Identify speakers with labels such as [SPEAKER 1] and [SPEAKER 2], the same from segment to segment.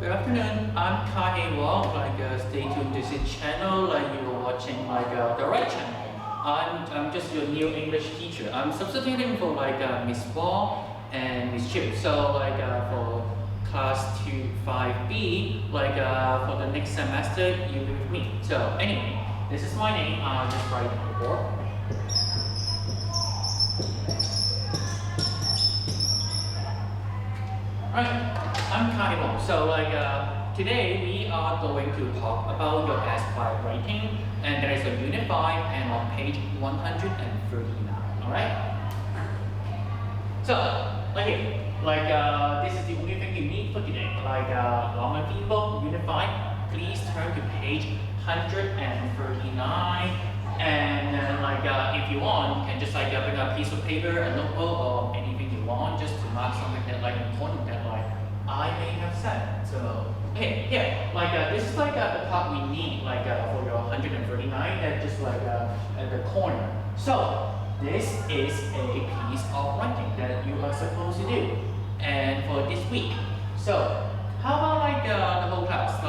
[SPEAKER 1] Good afternoon. I'm Kai Wong. Stay tuned to this channel. You are watching the right channel. I'm just your new English teacher. I'm substituting for Miss Wong and Miss Csjss. So for class 2-5B, for the next semester, you'll be with me. So anyway, this is my name. I'll just write it on the board. Alright, I'm Kai Wong. So today we are going to talk about your S5 writing, and there is a unit 5 and on page 139. Alright? So here, this is the only thing you need for today. Long and book, unit 5, please turn to page 139. And then if you want, you can just bring a piece of paper, a notebook, or anything you want, just to mark something that important that I may have said. So okay, yeah, this is the part we need for your 139, that just at the corner. So this is a piece of writing that you are supposed to do, and for this week. So how about the whole class?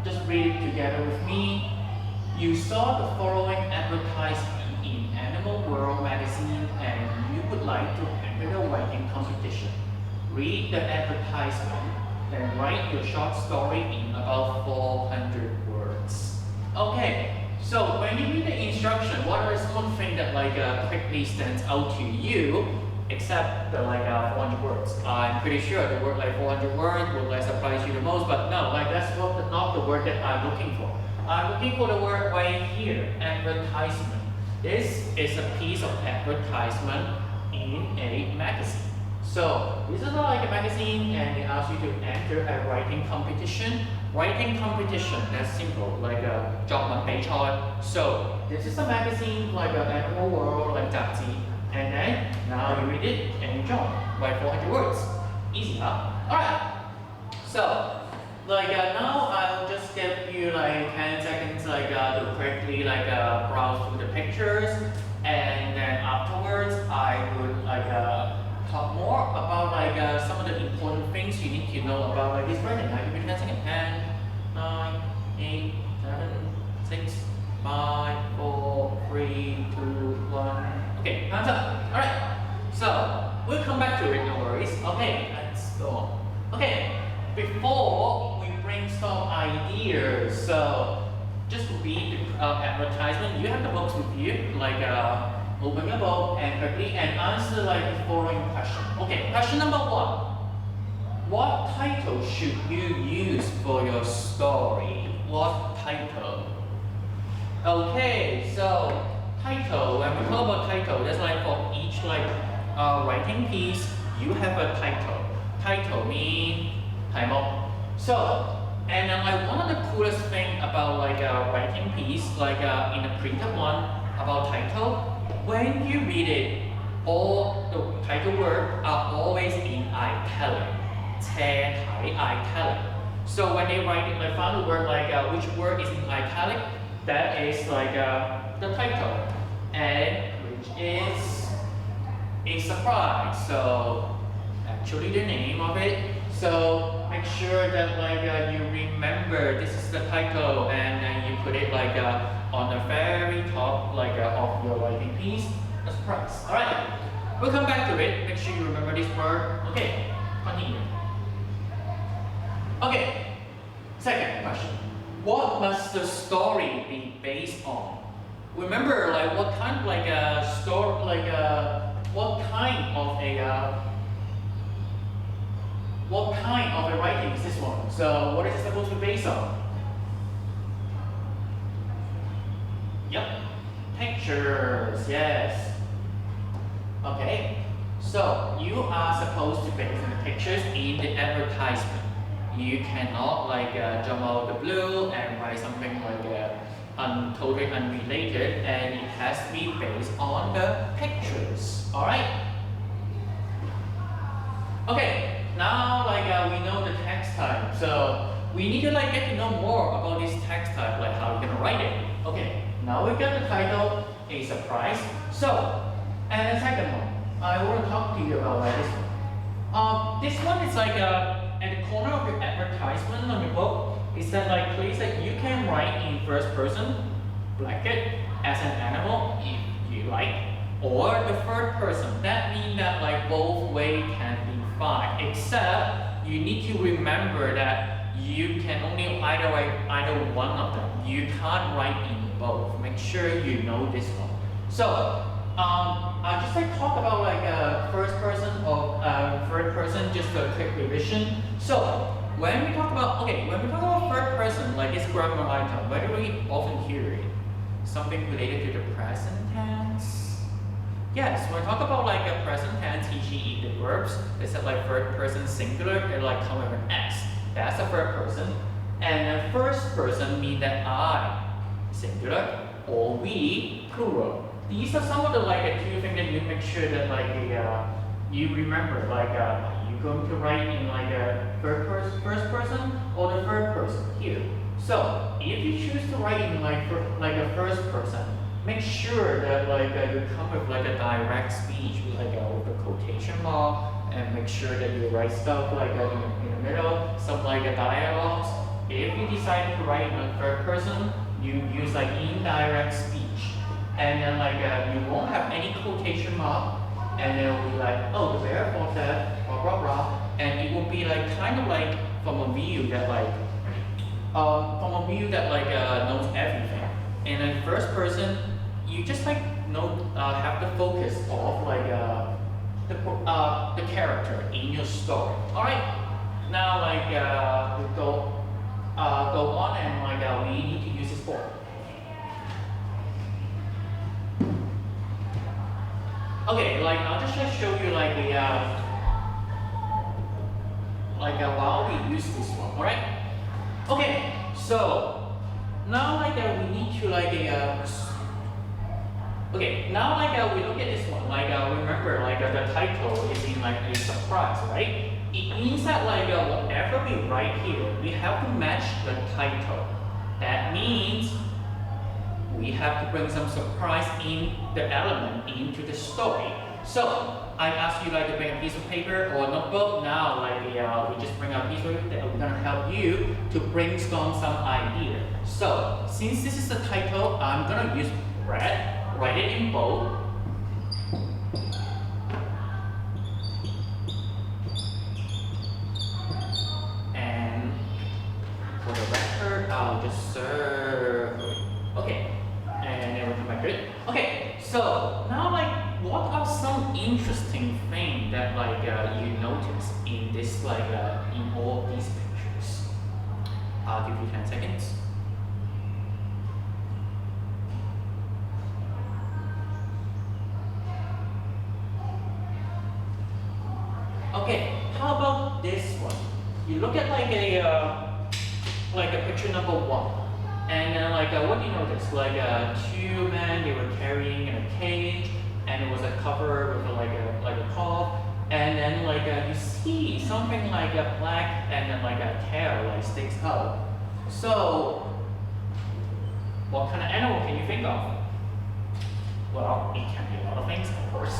[SPEAKER 1] Just read it together with me. You saw the following advertisement in Animal World magazine and you would like to enter the writing competition. Read the advertisement, then write your short story in about 400 words. Okay, so when you read the instruction, what is one thing that quickly stands out to you, except the 400 words? I'm pretty sure the word 400 words will surprise you the most, but no, that's not the word that I'm looking for. I'm looking for the word right here, advertisement. This is a piece of advertisement in a magazine. So this is a magazine, and they ask you to enter a writing competition. Writing competition, that's simple, a job one page on. So this is a magazine Animal World, Csjss, and then now you read it and you join. Write 400 words. Easy, huh? Alright. So now I'll just give you 10 seconds to quickly browse through the pictures, and then afterwards I would talk more about some of the important things you need to know about this writing. I'll give you 10 seconds. 10, 9, 8, 7, 6, 5, 4, 3, 2, 1. Okay, hands up. Alright. So we'll come back to it, no worries. Okay, let's go. Okay, before we brainstorm ideas, so just read the advertisement. You have the books with you, open your book and quickly and answer the following question. Okay, question number 1. What title should you use for your story? What title? Okay, so title, when we talk about title, that's for each writing piece, you have a title. Title means 題目. So, and one of the coolest thing about writing piece, in the printed one about title, when you read it, all the title words are always in italic. 斜體 italic. So when they write it, found the word which word is in italic, that is the title, and which is a surprise. So actually the name of it. So make sure that you remember this is the title, and then you put it on the very top of your writing piece. A surprise. Alright, we'll come back to it. Make sure you remember this word. Okay, continue. Okay, second question. What must the story be based on? Remember what kind of story, what kind of a writing is this one? So what is it supposed to be based on? Yep, pictures, yes. Okay, so you are supposed to base the pictures in the advertisement. You cannot jump out of the blue and write something totally unrelated, and it has to be based on the pictures. Alright? Okay. Now, we know the text type, so we need to get to know more about this text type, how we're gonna write it. Okay, now we got the title, a surprise. So, and the second one, I want to talk to you about this one. This one is at the corner of your advertisement. is that like please that you can write in first person blanket as an animal if you like, or the third person. That means that like both way can be fine, except you need to remember that you can only either write either one of them. You can't write in both. Make sure you know this one. So I'll just like talk about like first person or third person, just a quick revision. So when we talk about third person, like this grammar item, where do we often hear it? Something related to the present tense. Yes, when we talk about like a present tense, e.g. the verbs, they said like third person singular, they like come with an S. That's the third person. And the first person means that I singular or we plural. These are some of the like two things that you make sure that like you remember. Like are you going to write in like a first person or the third person here? So if you choose to write in like a first person, make sure that like you come with like a direct speech with with a quotation mark, and make sure that you write stuff like in the middle, some like dialogues. If you decide to write in a third person, you use like indirect speech, and then like you won't have any quotation mark, and then it'll be like, oh, therefore that blah blah blah, and it will be like kind of like from a view that like knows everything. And in first person, you just like have the focus of like the character in your story. All right, now like we go on, and like we need to use this form. Okay, like I'll just show you like while we use this one. All right. Okay, so now like we need to like we look at this one. Like remember like the title is in like a surprise, right? It means that like whatever we write here, we have to match the title. That means we have to bring some surprise in the element into the story. So I ask you like to bring a piece of paper or a notebook. Now like we just bring a piece of paper that we're gonna help you to brainstorm some idea. So since this is the title, I'm gonna use red, write it in bold. And for the record, I'll just serve. Okay, and then we'll come back to it. Okay, so now like what are some interesting things that like you notice in this like in all of these pictures? I'll give you 10 seconds. Okay, how about this one? You look at like a picture number 1, and then like what do you notice? Like two men, they were carrying in a cage, and it was a cover with like a cloth, and then like you see something like a black, and then like a tail like sticks out. So what kind of animal can you think of? Well, it can be a lot of things, of course.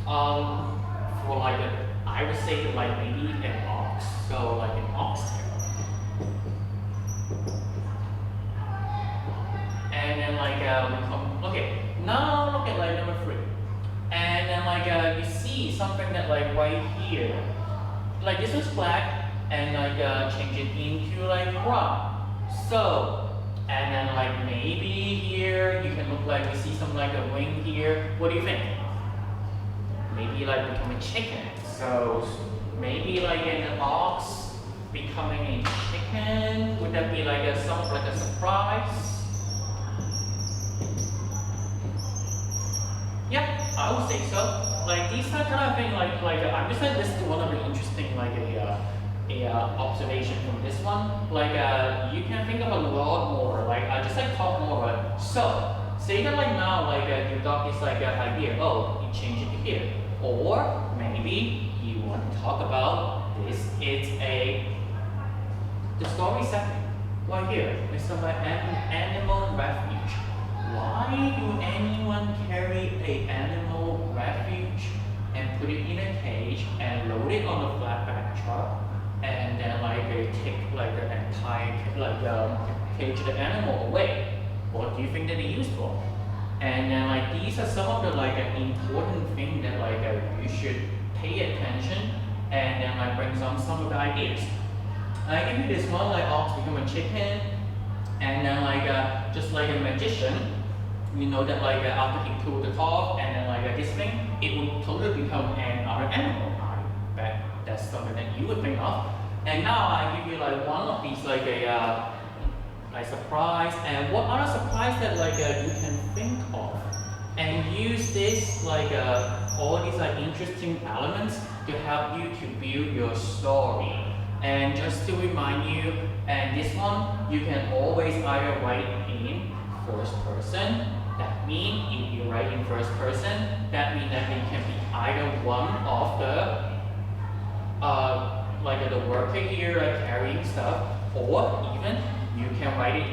[SPEAKER 1] For like I would say like maybe an ox. So like an oxtail. And then like we come, okay, now look at like number 3. And then like you see something that like right here, like this was black, and like change it into like brown. So, and then like maybe here you can look like you see some like a wing here. What do you think? Maybe like become a chicken. So maybe like an ox becoming a chicken. Would that be like a surprise? Yeah, I would say so. Like these are kind of thing like I'm just like this is one of the interesting like a observation from this one. Like you can think of a lot more. Like I just like talk more about it. So say that like now like you got this like idea. Oh, you change it to here. Or maybe you want to talk about this. It's the story setting. Right here, it's about an animal refuge. Why do anyone carry an animal refuge and put it in a cage and load it on a flatbed truck and then like they take like an cage the animal away. What do you think that they use for? And then these are some of the important things that you should pay attention and then bring some of the ideas. I give you this one ox become a chicken, and then just like a magician, we know that after he pulled it off and then this thing, it would totally become another animal. I bet that's something that you would think of. And now I give you one of these a surprise, and what other surprise that you can think of, and use this all these interesting elements to help you to build your story. And just to remind you, and this one you can always either write in first person. That means if you write in first person, that means that it can be either one of the worker here carrying stuff, or even you can write it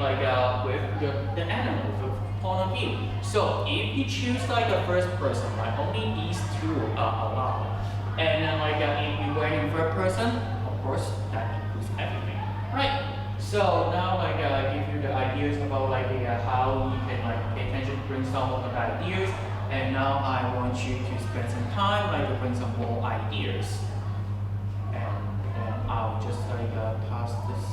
[SPEAKER 1] with the animal point of view. So if you choose a first person, only these two are allowed. And then if you write in third person, of course that includes everything, right? So now I give you the ideas about how you can pay attention to bring some of the ideas, and now I want you to spend some time to bring some more ideas. And then I'll just pass this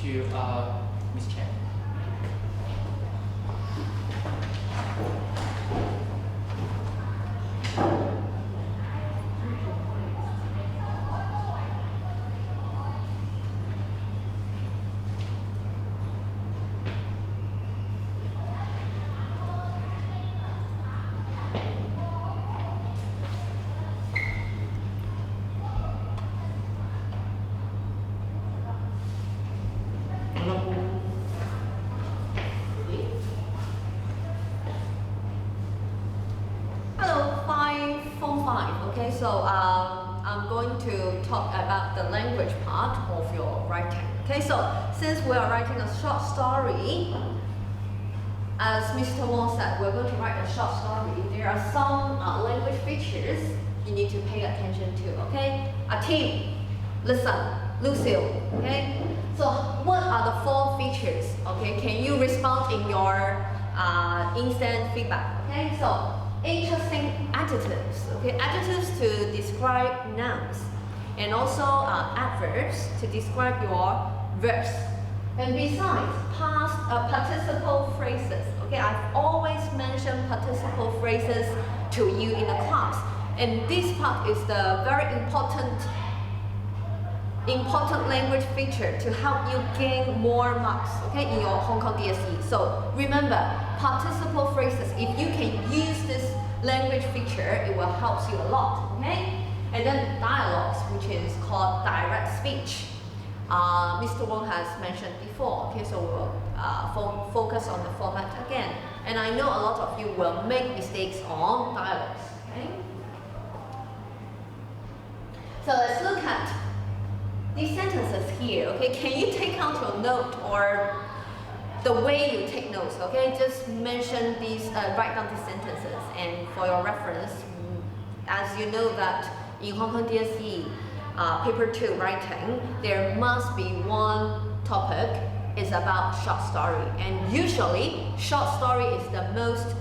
[SPEAKER 1] to Miss Chen.
[SPEAKER 2] So I'm going to talk about the language part of your writing. Okay, so since we are writing a short story, as Mr. Wong said, we're going to write a short story. There are some language features you need to pay attention to. Okay, a team, listen, Lucille. Okay, so what are the 4 features? Okay, can you respond in your instant feedback? Okay, so interesting adjectives, okay? Adjectives to describe nouns, and also adverbs to describe your verbs. And besides, past participle phrases, okay? I've always mentioned participle phrases to you in the class, and this part is the very important language feature to help you gain more marks, okay, in your Hong Kong DSE. So remember, participle phrases, if you can use this language feature, it will help you a lot, okay? And then dialogues, which is called direct speech. Mr. Wong has mentioned before, okay, so we'll focus on the format again. And I know a lot of you will make mistakes on dialogues, okay? So let's look at these sentences here, okay? Can you take out your note, or the way you take notes, okay? Just mention these, write down these sentences, and for your reference, as you know that in Hong Kong DSE paper 2 writing, there must be one topic is about short story, and usually short story is the most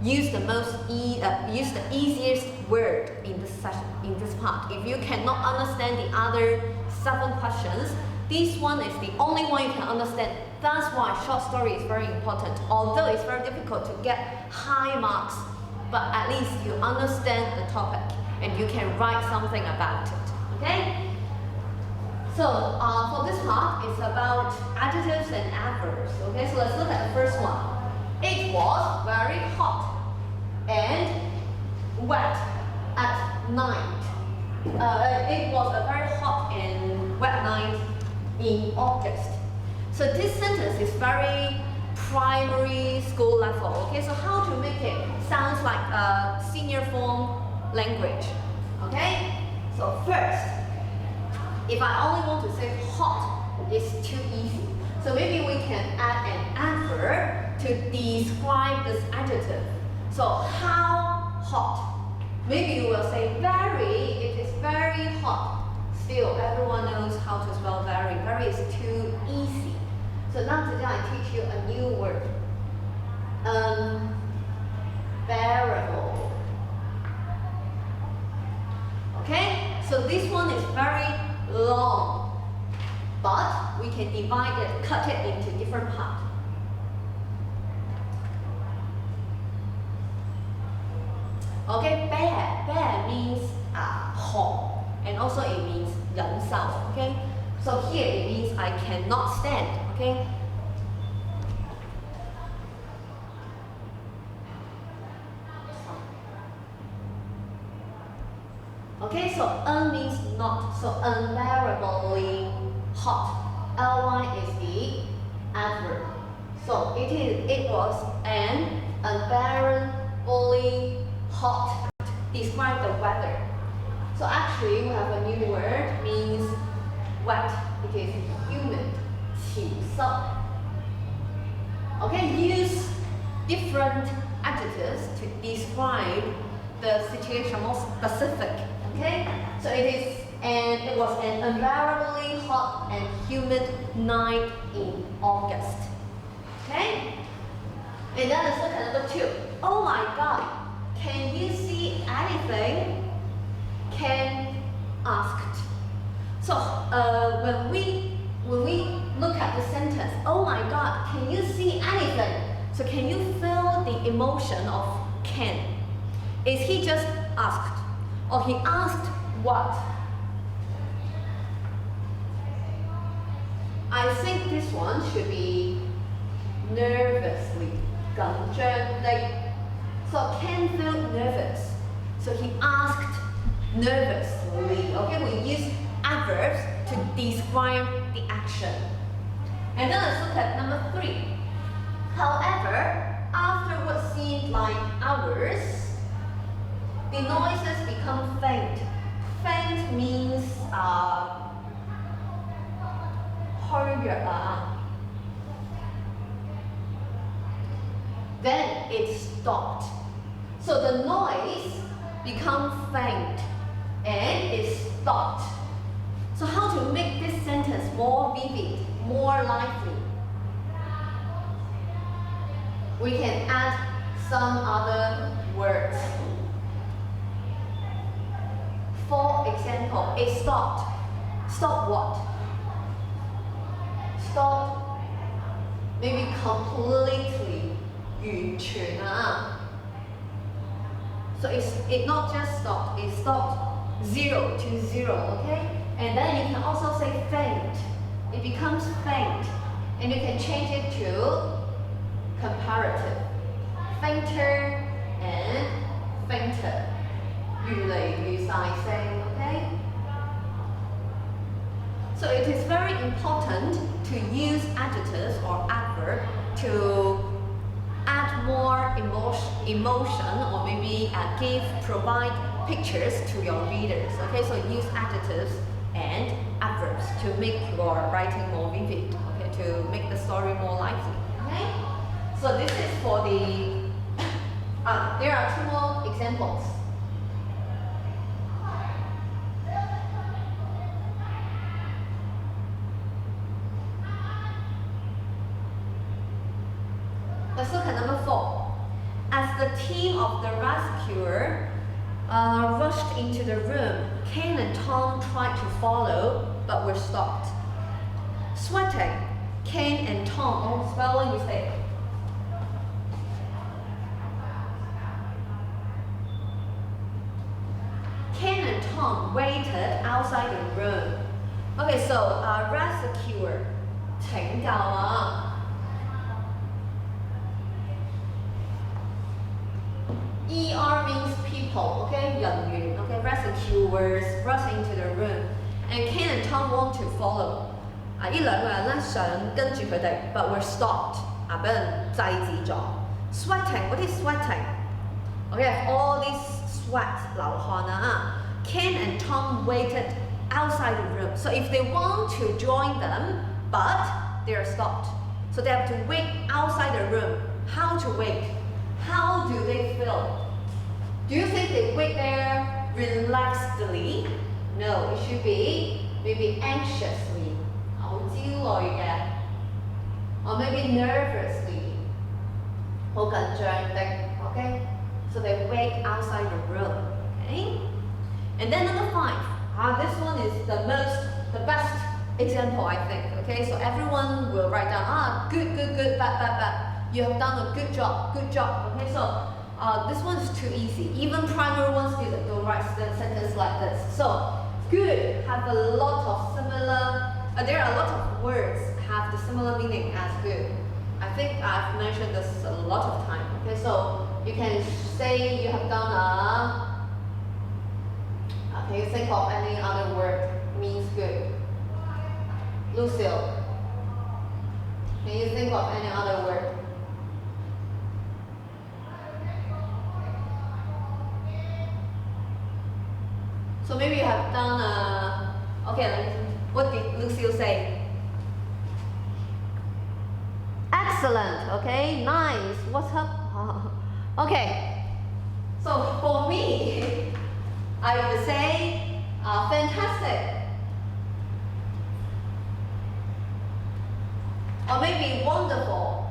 [SPEAKER 2] use the easiest word in this session, in this part. If you cannot understand the other 7 questions, this one is the only one you can understand. That's why short story is very important. Although it's very difficult to get high marks, but at least you understand the topic and you can write something about it. Okay? So for this part, it's about adjectives and adverbs. Okay, so let's look at the first one. It was very hot and wet at night. It was a very hot and wet night in August. So this sentence is very primary school level. Okay, so how to make it sounds like a senior form language. Okay, so first, if I only want to say hot, it's too easy. So maybe we can add an adverb to describe this adjective. So how hot? Maybe you will say very, it is very hot. Still, everyone knows how to spell very. Very is too easy. So now today I teach you a new word. Unbearable. Okay? So this one is very long, but we can divide it, cut it into different parts. Okay, bear means 紅, and also it means 忍受. Okay, so here it means I cannot stand. Okay. Okay, so means not, so unbearably hot. Ly is the adverb. So it was an unbearably hot describe the weather. So actually we have a new word means wet. It is humid. 潮濕. Okay, use different adjectives to describe the situation more specific. Okay, so it was an unbearably hot and humid night in August. Okay, and then let's look at number 2. Oh my God, can you see anything? Ken asked. So when we look at the sentence, oh my God, can you see anything? So can you feel the emotion of Ken? Is he just asked? Or he asked what? I think this one should be nervously, 緊張的. So Ken felt nervous. So he asked nervously. Okay, we use adverbs to describe the action. And then let's look at number 3. However, after what seemed like hours, the noises become faint. Faint means 虛弱啊. Then it stopped. So the noise becomes faint and it stopped. So how to make this sentence more vivid, more lively? We can add some other words. For example, it stopped. Stop what? Stop maybe completely. 完全啊. So it not just stopped, it stopped 0 to 0, okay? And then you can also say faint. It becomes faint. And you can change it to comparative. Fainter and fainter. 越嚟越細聲, okay? So it is very important to use adjectives or adverb to add more emotion or maybe provide pictures to your readers. Okay, so use adjectives and adverbs to make your writing more vivid. Okay, to make the story more lively. Okay, so this is for the. There are 2 more examples. Let's look at number 4. As the team of the rescuer rushed into the room, Ken and Tom tried to follow, but were stopped. Sweating, Ken and Tom, spelling mistake. Ken and Tom waited outside the room. Okay, so rescuer, 拯救啊. ER means people, okay? 人員, okay? Rescuers rush into the room. And Ken and Tom want to follow. 呢兩個人咧想跟住佢哋 but were stopped. 俾人制止咗. Sweating, what is sweating? Okay, all this sweat, 流汗啊. Ken and Tom waited outside the room. So if they want to join them, but they are stopped. So they have to wait outside the room. How to wait? How do they feel? Do you think they wait there relaxedly No, it should be maybe anxiously. 好焦慮嘅 or maybe nervously. 好緊張的 okay? So they wait outside the room. Okay? And then number 5. This one is the best example I think. Okay, so everyone will write down good, bad. You have done a good job. Okay, so this one is too easy. Even primary 1 student will write the sentence like this. So good have a lot of similar. There are a lot of words have the similar meaning as good. I think I've mentioned this a lot of times. Okay, so you can say you have done a. Can you think of any other word means good? Lucille, can you think of any other word? So maybe you have done a. Okay, what did Lucille say? Excellent. Okay, nice. What's up? Okay. So for me, I would say fantastic. Or maybe wonderful.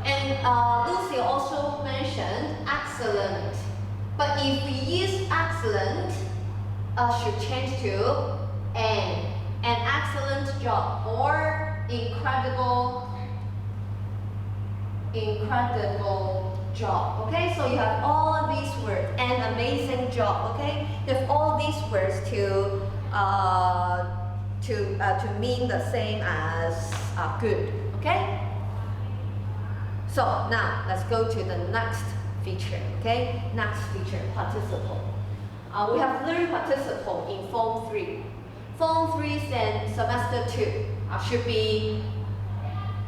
[SPEAKER 2] And Lucy also mentioned excellent. But if we use excellent, should change to an excellent job or incredible job. Okay, so you have all these words, an amazing job. Okay, you have all these words to mean the same as good. Okay. So now let's go to the next feature. Okay, next feature, participle. We have learned participle in Form 3. Form 3 and semester 2 should be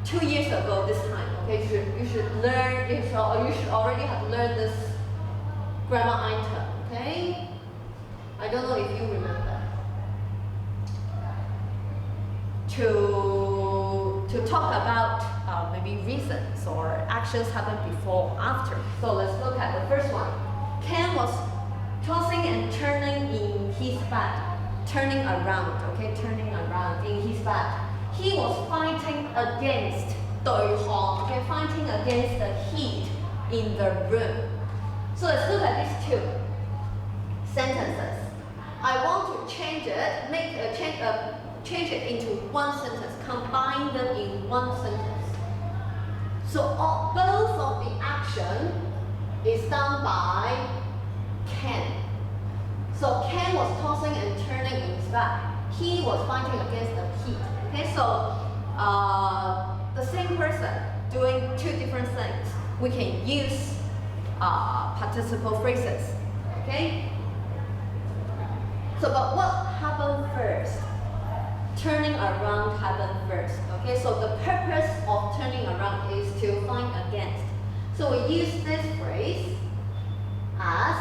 [SPEAKER 2] 2 years ago this time. Okay, you should learn. You should already have learned this grammar item. Okay, I don't know if you remember. To talk about maybe reasons or actions happened before or after. So let's look at the first one. Ken was tossing and turning in his bed. Turning around, okay, turning around in his bed. He was fighting against 對抗, okay, fighting against the heat in the room. So let's look at these two sentences. I want to change it, change it into one sentence, combine them in one sentence. So both of the action is done by Ken. So Ken was tossing and turning in his bed. He was fighting against the heat. Okay, so the same person doing two different things. We can use participle phrases. Okay. So, but what happened first? Turning around happened first. Okay, so the purpose of turning around is to fight against. So we use this phrase as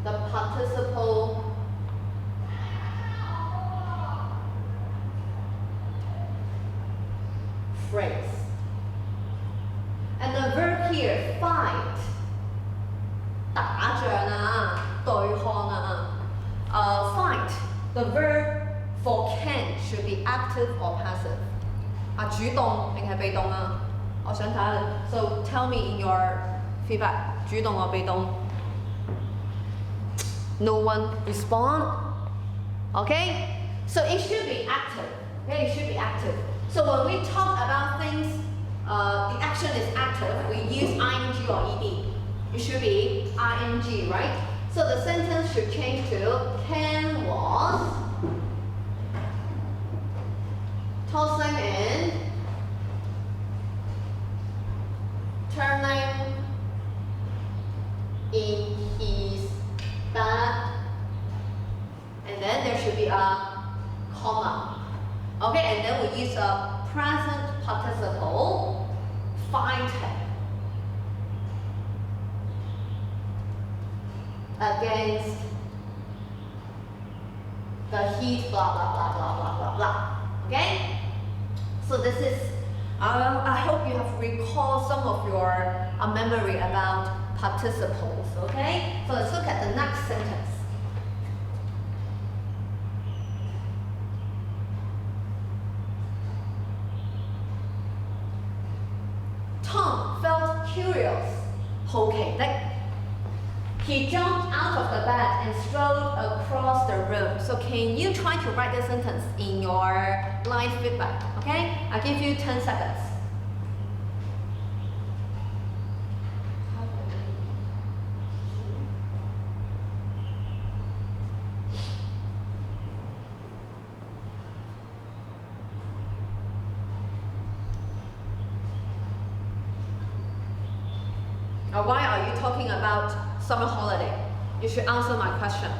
[SPEAKER 2] the participle phrase. And the verb here, fight, 打仗啊，對抗啊。Fight, the verb for can should be active or passive. 主動定係被動啊？我想睇下。So tell me in your feedback. 主動或被動？ No one respond. Okay? So it should be active. Okay, it should be active. So when we talk about things, the action is active, we use ing or ed. It should be ing, right? So the sentence should change to Ken was tossing and turning in his bed, and then there should be a comma. Okay, and then we use a present participle, fighting against the heat, blah blah blah blah blah blah blah. Okay? So this is, I hope you have recalled some of your memory about participles, okay? So let's look at the next sentence. Tom felt curious. 好奇的. He jumped out of the bed and strolled across the room. So can you try to write this sentence in your live feedback? Okay? I'll give you 10 seconds. Why are you talking about summer holiday? You should answer my question.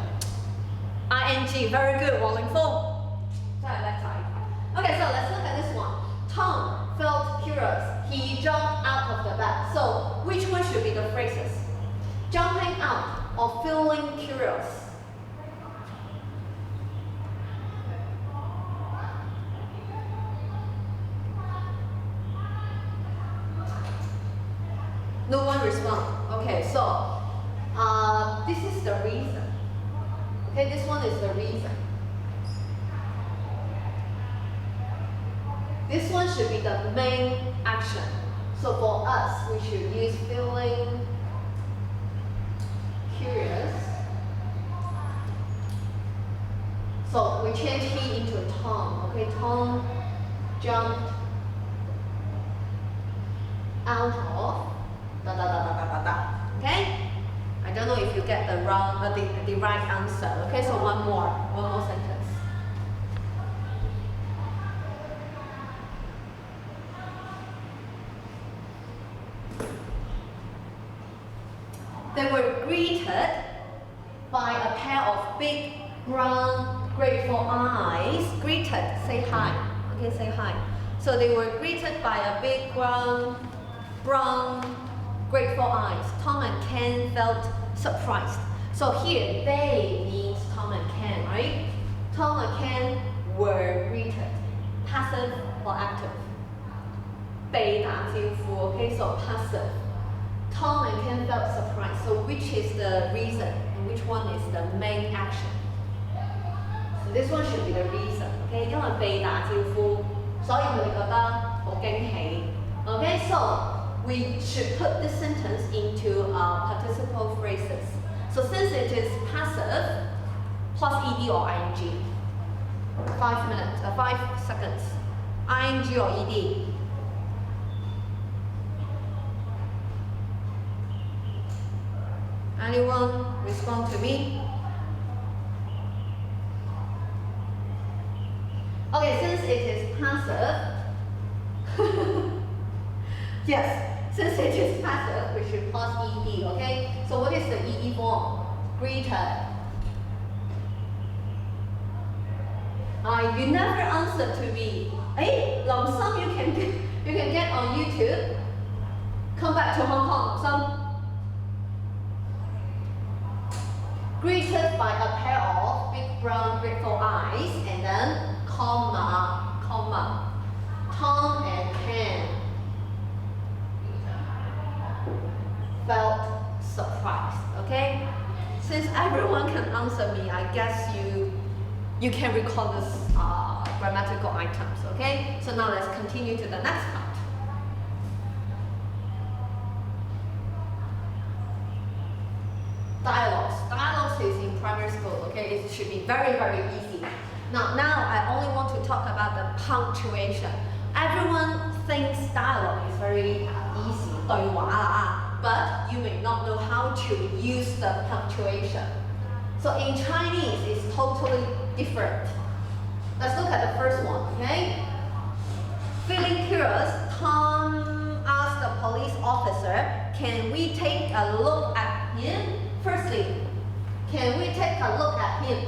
[SPEAKER 2] ING, very good, 王凌峰. Okay, so let's look at this one. Tom felt curious. He jumped out of the bed. So which one should be the phrases? Jumping out or feeling curious? No one responds. Okay, so this is the reason. Okay, this one is the reason. This one should be the main action. So for us, we should use feeling curious. So we change he into Tom. Okay, Tom jumped out of okay? I don't know if you get the right answer. Okay, so one more sentence. They were greeted by a pair of big, brown, grateful eyes. Greeted, say hi. Okay, say hi. So they were greeted by a big, brown, grateful eyes. Tom and Ken felt surprised. So here, they means Tom and Ken, right? Tom and Ken were greeted. Passive or active? 被打招呼, okay, so passive. Tom and Ken felt surprised. So which is the reason and which one is the main action? So this one should be the reason, okay? 因為被打招呼，所以佢哋覺得好驚喜。Okay, so we should put this sentence into participle phrases. So since it is passive, plus ed or ing. 5 seconds. Ing or ed. Anyone respond to me? Okay, since it is passive, yes, since it is passive, we should plus ed, okay? So what is the ed form? Greeted. You never answered to me. Hey, Lam Sum, you can get on YouTube. Come back to Hong Kong, Lam Sum. Greeted by a pair of big brown grateful eyes, and then comma. Tom and Ken felt surprised. Okay, since everyone can answer me, I guess you can recall this grammatical items. Okay, so now let's continue to the next part. Dialogues is in primary school, okay? It should be very, very easy. Now I only want to talk about the punctuation. Everyone thinks dialogue is very easy, 對話啦, but you may not know how to use the punctuation. So in Chinese, it's totally different. Let's look at the first one, okay? Feeling curious, Tom asked the police officer, can we take a look at him? Firstly, can we take a look at him?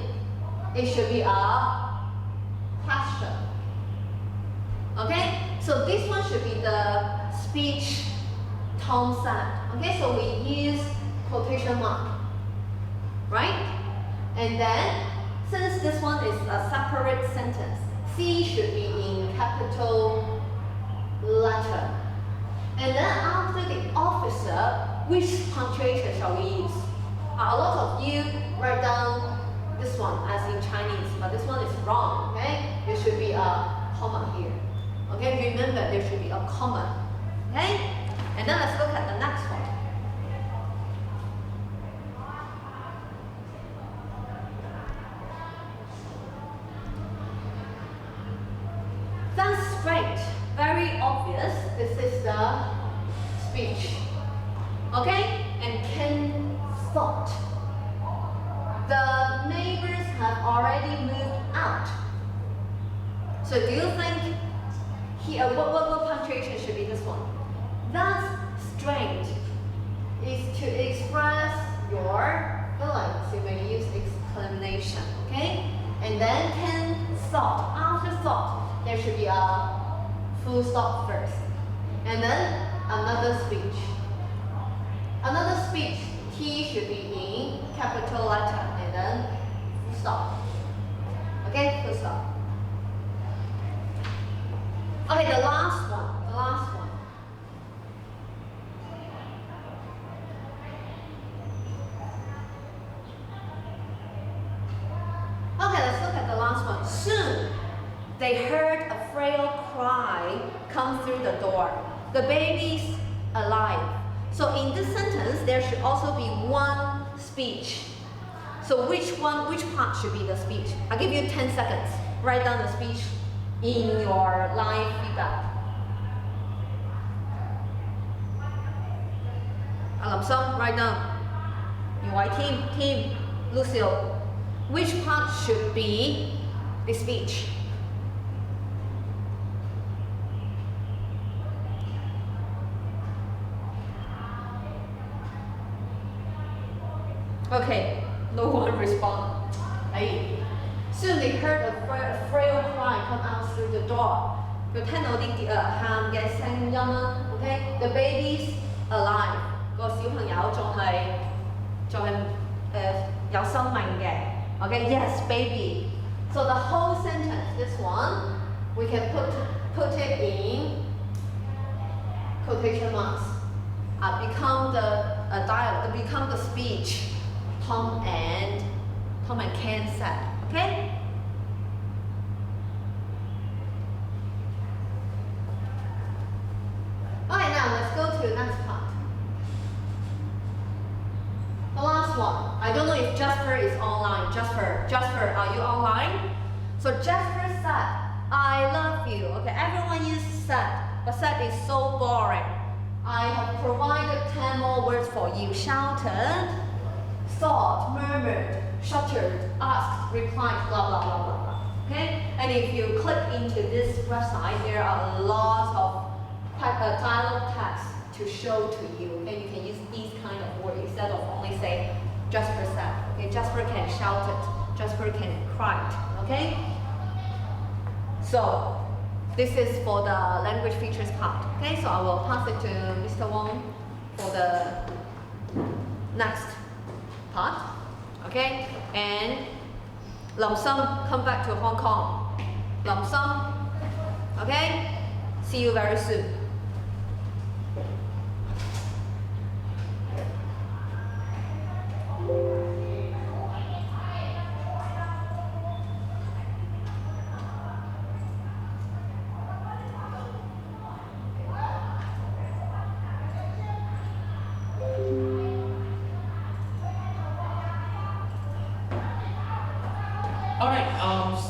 [SPEAKER 2] It should be a question. Okay? So this one should be the speech Tom said. Okay, so we use quotation mark. Right? And then, since this one is a separate sentence, C should be in capital letter. And then after the officer, which punctuation shall we use? A lot of you write down this one as in Chinese, but this one is wrong, okay? There should be a comma here. Okay, remember there should be a comma. Okay? And then let's look at the next one. That's great. Very obvious. This is the speech. Okay? And Ken thought. The neighbors have already moved out. So do you think here, what punctuation should be this one? That's strange. Is to express your feelings. You may use exclamation. Okay? And then Ken thought. After thought, there should be a full stop first. And then another speech. Another speech, T should be in capital letter and then full stop. Okay, full stop. Okay, the last one. The last one. Okay, let's look at the last one. Soon, they heard a frail cry come through the door. The baby's alive. So in this sentence, there should also be one speech. So which part should be the speech? I'll give you 10 seconds. Write down the speech in your live feedback. Alam Song, write down. UI team, Lucille. Which part should be the speech? Okay, no one respond. Hey. Soon they heard a frail cry come out through the door. 佢聽到啲喊嘅聲音啦。Okay, the baby's alive. 個小朋友仲係有生命嘅。Okay, yes, baby. So the whole sentence, this one, we can put it in quotation marks. Become the dialogue, become the speech. Tom and Ken said. Okay? Alright, now let's go to the next part. The last one. I don't know if Jasper is online. Jasper, are you online? So Jasper said, I love you. Okay, everyone uses said, but said is so boring. I have provided 10 more words for you. Shouted, thought, murmured, shuddered, asked, replied, blah, blah, blah, blah, blah. Okay? And if you click into this website, there are a lot of dialogue text to show to you. Okay? You can use these kind of words instead of only say, Jasper said. Okay? Jasper can shout it. Jasper can cry it. Okay? So, this is for the language features part. Okay? So I will pass it to Mr. Wong for the next part. Okay? And Lam Sum, come back to Hong Kong. Lam Sum, okay? See you very soon.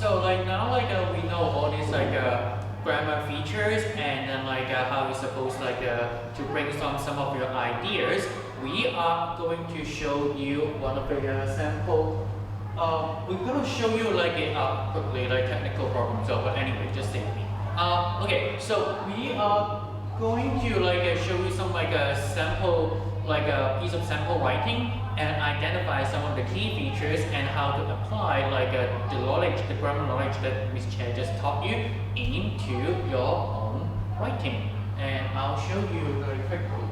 [SPEAKER 1] So now we know all these grammar features and then how you're supposed to brainstorm some of your ideas. We are going to show you one of the sample. We're going to show you quickly technical problem. So but anyway, just stay with me. Okay, so we are going to show you some sample piece of sample writing and identify some of the key features and how to apply the grammar knowledge that Ms. Che just taught you into your own writing. And I'll show you very quickly.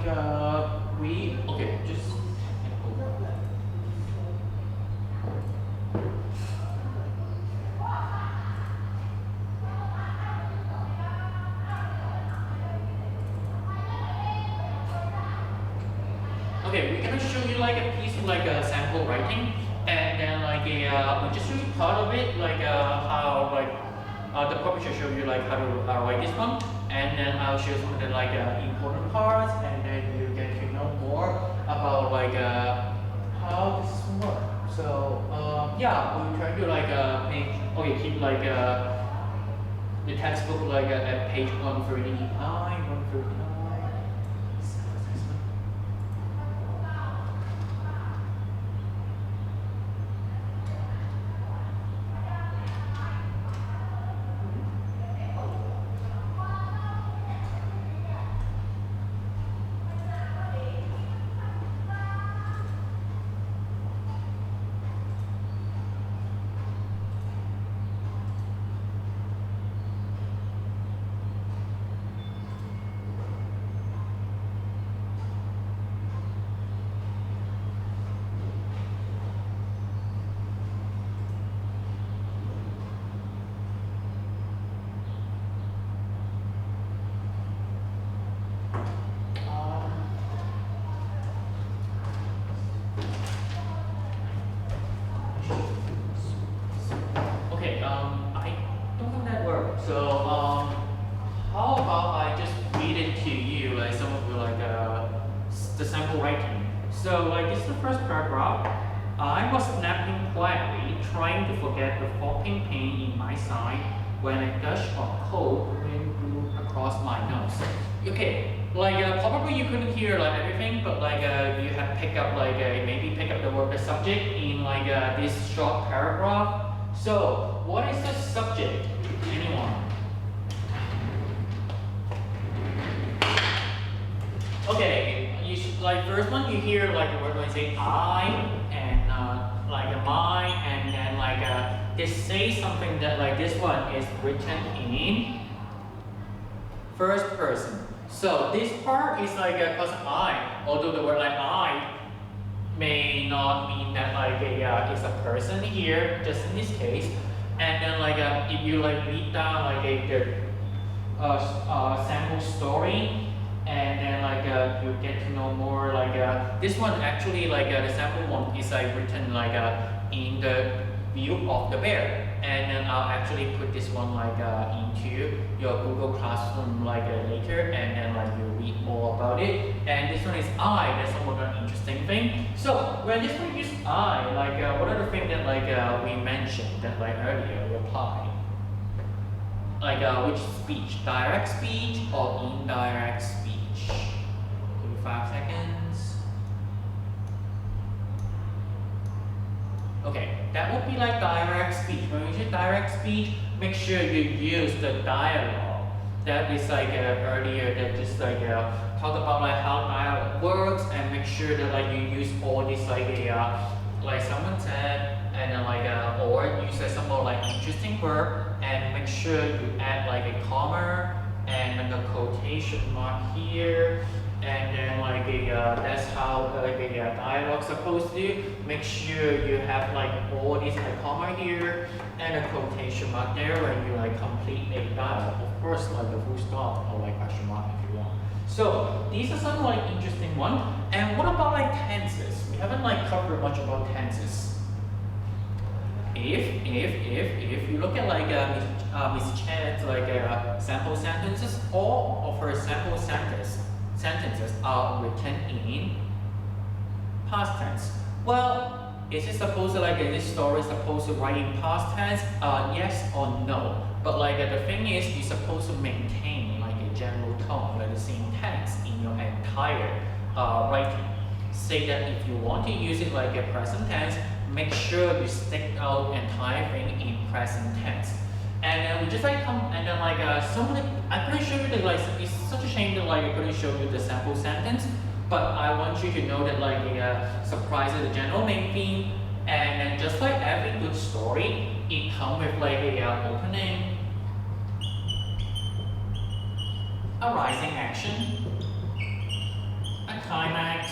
[SPEAKER 1] like we okay just. Okay, we're gonna show you like a piece of like a sample writing, and then like we'll just show you part of it, like how like the publisher show you like how to write this one, and then I'll show some of the like important parts, and then you get to know more about like how this works. So yeah, we'll try to like page. Okay, keep like the textbook like at page 139, 139. I don't know that word. So, how about I just read it to you, like some of the like the sample writing. So, like this is the first paragraph. I was napping quietly, trying to forget the throbbing pain in my side when a gush of cold wind blew across my nose. Okay, like probably you couldn't hear like everything, but like you have picked up like maybe pick up the word the subject in like this short paragraph. So, what is the subject? Anyone? Okay, you should, like first one you hear like the word like say I and like a my, and then like they say something that like this one is written in first person. So this part is like because I, although the word like I may not mean that like it's a person here, just in this case. And then like if you like read down like the sample story, and then like you get to know more like this one actually like the sample one is like written like in the view of the bear, and then I'll actually put this one like into your Google Classroom like later, and then like you read more about it. And this one is I. That's another interesting thing. So when this one use I, like what are the things that like we mentioned that like earlier we applied? Like which speech? Direct speech or indirect speech? Give me 5 seconds. Okay, that would be like direct speech. When you use direct speech, make sure you use the dialogue. That is like earlier that just like talk about like how dialogue works, and make sure that like you use all this like someone said, and then like or use some more like interesting verb, and make sure you add like a comma and then a quotation mark here, and then like that's how like a dialogue supposed to do. Make sure you have like all these like comma here and a quotation mark there when you like complete a dialogue. Of course, like a full stop or like question mark if you want. So these are some like interesting ones. And what about like tenses? We haven't like covered much about tenses. If you look at like Miss Chen's like sample sentences, all of her sample sentences are written in past tense. Well, is it supposed to like this story is supposed to write in past tense? Yes or no? But like the thing is, you're supposed to maintain like a general tone, like the same tense in your entire writing. Say that if you want to use it like a present tense, make sure you stick out the entire thing in present tense. And we just like come and then like I couldn't show you the like it's such a shame that like I couldn't show you the sample sentence, but I want you to know that like surprise is the general main theme, and then just like every good story, it comes with like a opening, a rising action, climax,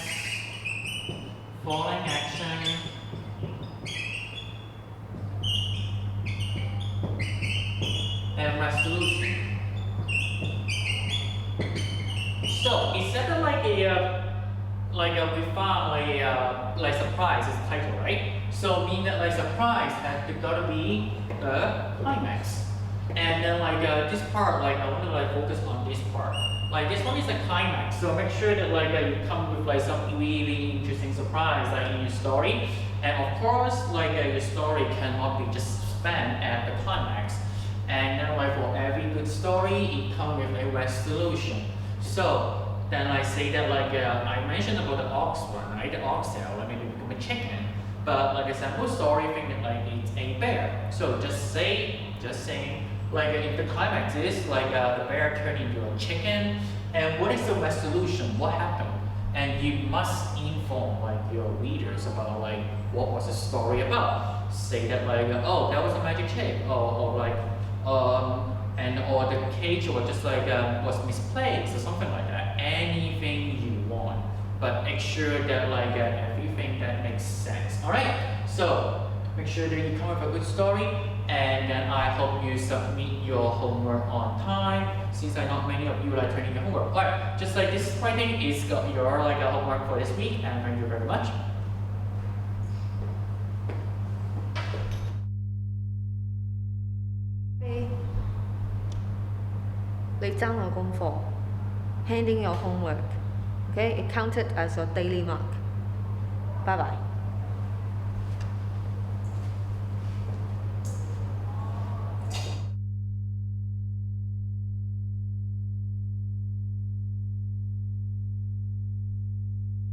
[SPEAKER 1] falling action, and resolution. So instead of we found like surprise is title, right? So mean that like surprise has to gotta be a climax. And then this part, I want to focus on this part. Like this one is a climax, so make sure that you come with some really interesting surprise in your story. And of course, your story cannot be just spent at the climax. And then for every good story, it comes with a resolution. So then I say that I mentioned about the ox one, right? The ox tail, maybe become a chicken. But a sample story thing that it's a bear. So just saying, if the climax is the bear turned into a chicken, and what is the resolution? What happened? And you must inform your readers about what was the story about. Say that oh, that was a magic trick, or the cage was just was misplaced or something like that. Anything you want, but make sure that everything that makes sense. All right. So make sure that you come up with a good story, and then I hope you submit your homework on time. Since I know many of you are turning your homework. All right. Just this writing is your homework for this week, and thank you very much.
[SPEAKER 2] 你爭我功課 handing your homework. Okay, it counted as your daily mark. Bye bye.